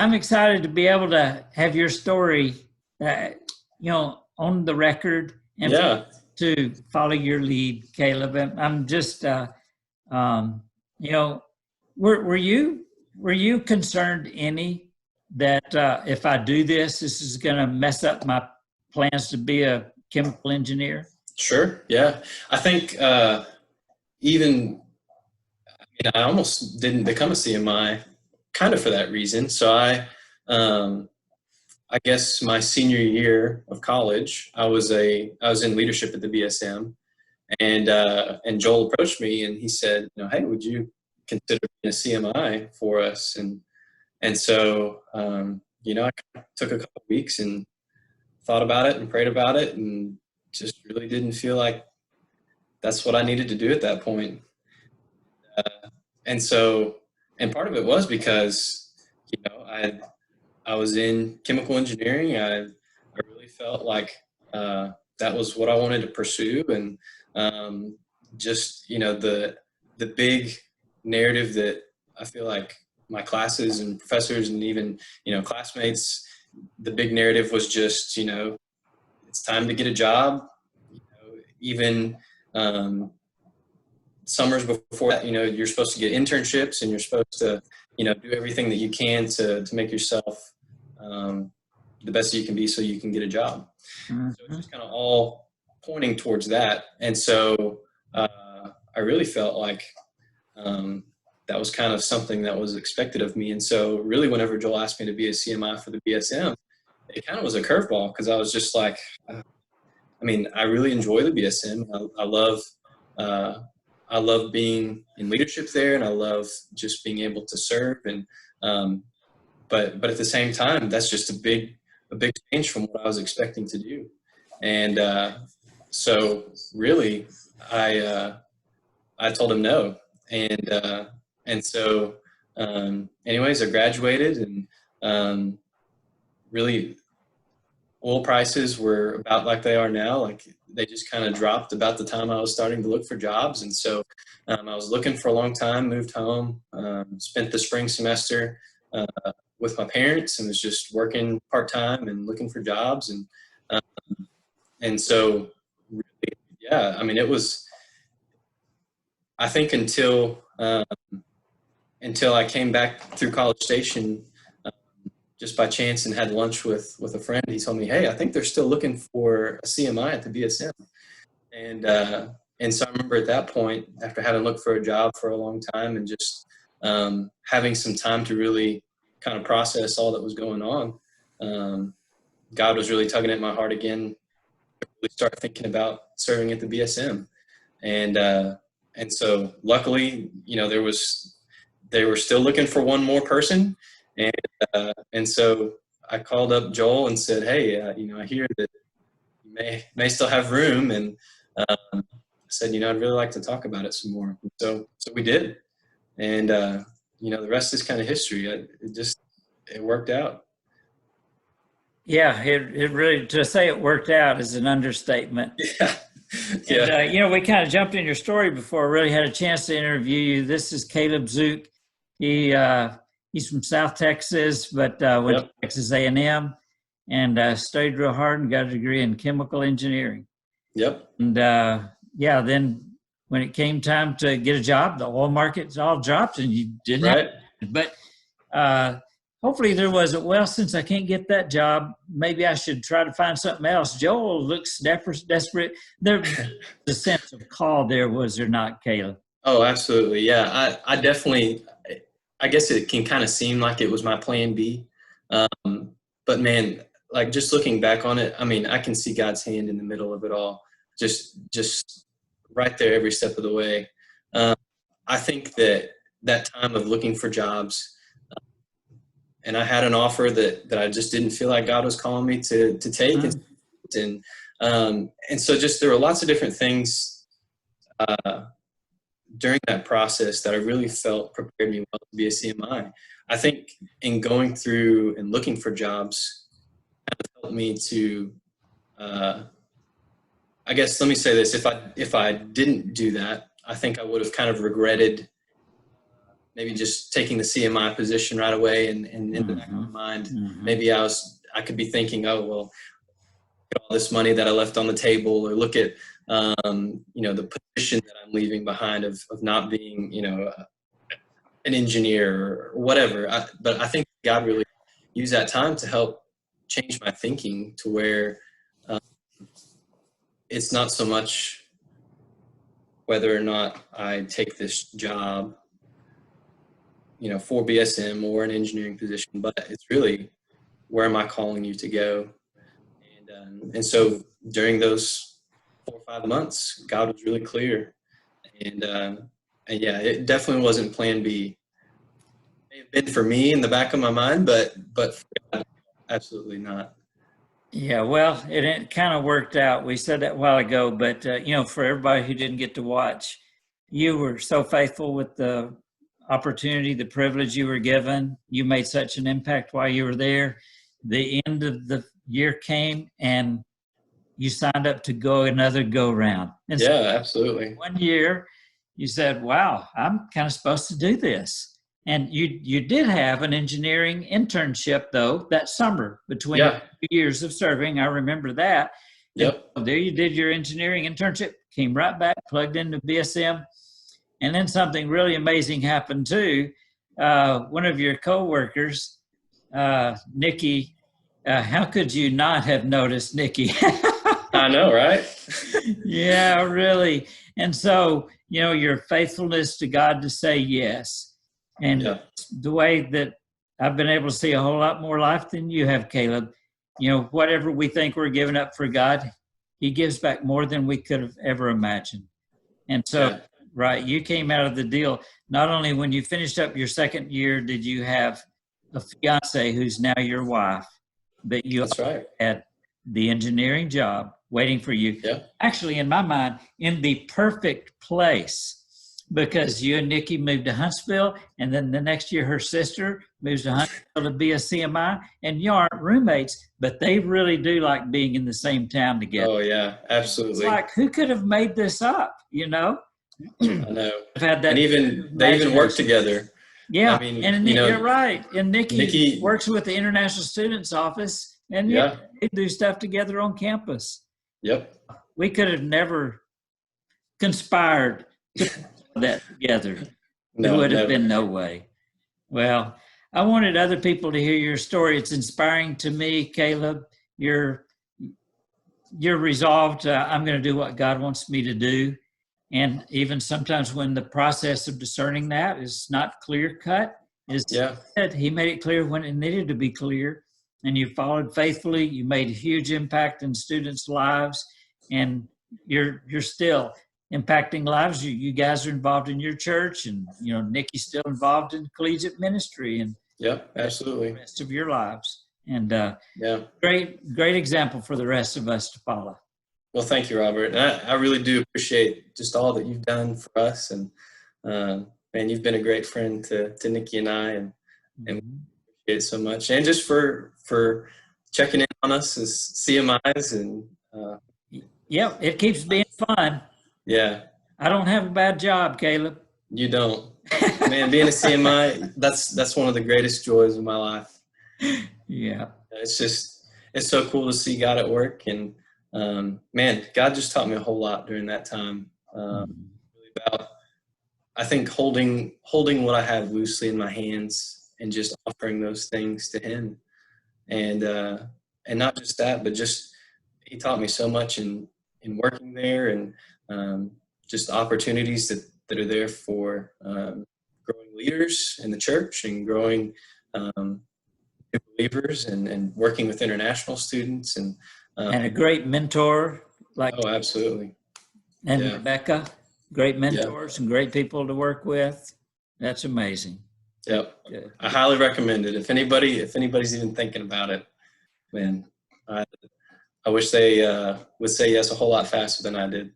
I'm excited to be able to have your story, on the record and Yeah. to follow your lead, Caleb. I'm just, you know, were you concerned any that if I do this, this is going to mess up my plans to be a chemical engineer? Sure. Yeah. I think even I almost didn't become a CMI kind of for that reason. So um, I guess my senior year of college, I was in leadership at the BSM, and Joel approached me and he said, hey, would you consider being a CMI for us? And so I took a couple weeks and thought about it and prayed about it and just really didn't feel like that's what I needed to do at that point. And so, and part of it was because, I was in chemical engineering. I really felt like that was what I wanted to pursue. And just, the big narrative that I feel like my classes and professors and even, classmates, the big narrative was just, it's time to get a job. Even summers before that, you're supposed to get internships and you're supposed to, do everything that you can to make yourself the best that you can be so you can get a job. Mm-hmm. So it's just kind of all pointing towards that. And so I really felt like that was kind of something that was expected of me. And so really whenever Joel asked me to be a CMI for the BSM, it kind of was a curveball because I was just like, I really enjoy the BSM. I love being in leadership there, and I love just being able to serve. And but at the same time, that's just a big change from what I was expecting to do. And so really, I told him no. And so anyways, I graduated, and really oil prices were about like they are now. Like they just kind of dropped about the time I was starting to look for jobs. And so I was looking for a long time, moved home, spent the spring semester with my parents and was just working part-time and looking for jobs. And so really, yeah, it was, I think until I came back through College Station, just by chance, and had lunch with a friend. He told me, hey, I think they're still looking for a CMI at the BSM. And so I remember at that point, after having looked for a job for a long time and just having some time to really kind of process all that was going on, God was really tugging at my heart again to really start thinking about serving at the BSM. And so luckily, they were still looking for one more person. And so I called up Joel and said, hey, I hear that you may still have room. And I said, I'd really like to talk about it some more. So we did. And, the rest is kind of history. It worked out. Yeah, it really, to say it worked out is an understatement. Yeah. Yeah. And, we kind of jumped in your story before I really had a chance to interview you. This is Caleb Dziuk. He's from South Texas, but went to Texas A&M and studied real hard and got a degree in chemical engineering. Yep. And then when it came time to get a job, the oil market's all dropped and you didn't have it. But hopefully there was, since I can't get that job, maybe I should try to find something else. Joel looks desperate. There's a sense of call there, was there not, Caleb? Oh, absolutely. Yeah, I definitely, I guess it can kind of seem like it was my plan B. But man, like just looking back on it, I can see God's hand in the middle of it all, just right there every step of the way. I think that time of looking for jobs, and I had an offer that I just didn't feel like God was calling me to take. Mm-hmm. And so just there were lots of different things during that process that I really felt prepared me well to be a CMI. I think in going through and looking for jobs kind of helped me to, I guess, let me say this. If I didn't do that, I think I would have kind of regretted maybe just taking the CMI position right away, and in the back of my mind, maybe I could be thinking, oh, well, look at all this money that I left on the table, or look at, the position that I'm leaving behind of not being, an engineer or whatever. But I think God really used that time to help change my thinking to where it's not so much whether or not I take this job, for BSM or an engineering position, but it's really, where am I calling you to go? And so during those 4 or 5 months, God was really clear. And yeah, it definitely wasn't plan B. It may have been for me in the back of my mind, but for God, absolutely not. Yeah, well, it kind of worked out. We said that a while ago, but for everybody who didn't get to watch, you were so faithful with the opportunity, the privilege you were given. You made such an impact while you were there. The end of the year came, and you signed up to go another go round. And yeah, so absolutely. 1 year, you said, "Wow, I'm kind of supposed to do this." And you did have an engineering internship, though, that summer between 2 years of serving. I remember that. Yep. And there you did your engineering internship, came right back, plugged into BSM. And then something really amazing happened, too. One of your coworkers, Nikki, how could you not have noticed Nikki? I know, right? Yeah, really. And so, your faithfulness to God to say yes. And the way that I've been able to see a whole lot more life than you have, Caleb, whatever we think we're giving up for God, he gives back more than we could have ever imagined. And so, right, you came out of the deal. Not only when you finished up your second year did you have a fiance who's now your wife, but you had the engineering job waiting for you. Yeah. Actually, in my mind, in the perfect place. Because you and Nikki moved to Huntsville, and then the next year her sister moves to Huntsville to be a CMI, and you aren't roommates, but they really do like being in the same town together. Oh, yeah, absolutely. It's like, who could have made this up, I know. I've had that. And they even work together. Yeah, I mean, you're right. And Nikki works with the International Students Office, and they do stuff together on campus. Yep. We could have never conspired to that together. There would have been no way. Well, I wanted other people to hear your story. It's inspiring to me, Caleb. You're resolved. I'm going to do what God wants me to do. And even sometimes when the process of discerning that is not clear cut, he made it clear when it needed to be clear. And you followed faithfully. You made a huge impact in students' lives, and you're still impacting lives. You guys are involved in your church, and Nikki's still involved in collegiate ministry, and absolutely, the rest of your lives. And great example for the rest of us to follow. Well, thank you, Robert. And I really do appreciate just all that you've done for us, and man, you've been a great friend to Nikki and I, and we appreciate it so much. And just for checking in on us as CMIs, and it keeps being fun. Yeah. I don't have a bad job, Caleb. You don't. Man, being a CMI, that's one of the greatest joys of my life. Yeah. It's so cool to see God at work. And man, God just taught me a whole lot during that time. Really about, I think, holding what I have loosely in my hands and just offering those things to him. And not just that, but just, he taught me so much in working there, and just opportunities that are there for growing leaders in the church, and growing believers, and working with international students, and a great mentor absolutely. And Rebecca, great mentors and great people to work with. That's amazing. Yep. I highly recommend it. If anybody's even thinking about it, man, I wish they would say yes a whole lot faster than I did.